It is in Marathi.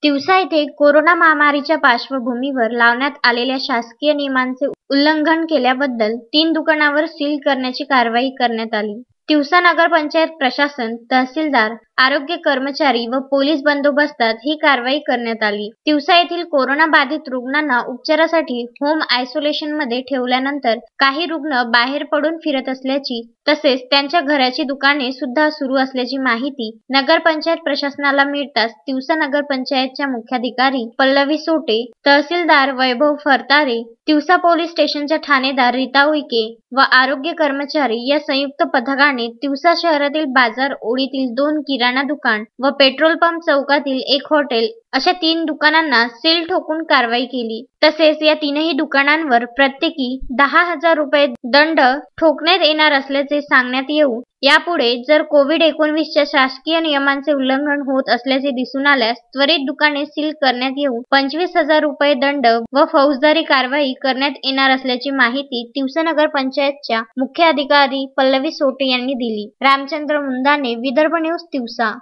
तिवसा येथे कोरोना महामारीच्या पार्श्वभूमीवर लावण्यात आलेल्या शासकीय नियमांचे उल्लंघन केल्याबद्दल 3 दुकानांवर सील करण्याची कारवाई करण्यात आली. तिवसा नगरपंचायत प्रशासन, तहसीलदार, आरोग्य कर्मचारी व पोलीस बंदोबस्तात ही कारवाई करण्यात आली. तिवसा येथील कोरोना बाधित रुग्णांना उपचारासाठी होम आयसोलेशनमध्ये ठेवल्यानंतर काही रुग्ण बाहेर पडून फिरत असल्याची तसेच त्यांच्या घराची दुकाने सुद्धा सुरू असल्याची माहिती नगरपंचायत प्रशासनाला मिळताच तिवसा नगरपंचायतच्या मुख्याधिकारी पल्लवी सोटे, तहसीलदार वैभव फरतारे, तिवसा पोलीस स्टेशनच्या ठाणेदार रीता उईके व आरोग्य कर्मचारी या संयुक्त पथकाने तिवसा शहरातील बाजार ओळीतील 2 किराणा दुकान व पेट्रोल पंप चौकातील 1 हॉटेल अशा 3 दुकानांना सील ठोकून कारवाई केली. तसेच या 3ही दुकानांवर प्रत्येकी 10,000 रुपये दंड ठोकण्यात येणार असल्याचे सांगण्यात येऊन यापुढे जर कोविड-19च्या शासकीय नियमांचे उल्लंघन होत असल्याचे दिसून आल्यास त्वरित दुकाने सील करण्यात येऊन 25,000 रुपये दंड व फौजदारी कारवाई करण्यात येणार असल्याची माहिती तिवसा नगरपंचायतच्या मुख्य अधिकारी पल्लवी सोटे यांनी दिली. रामचंद्र मुंदाने, विदर्भ न्यूज, तिवसा.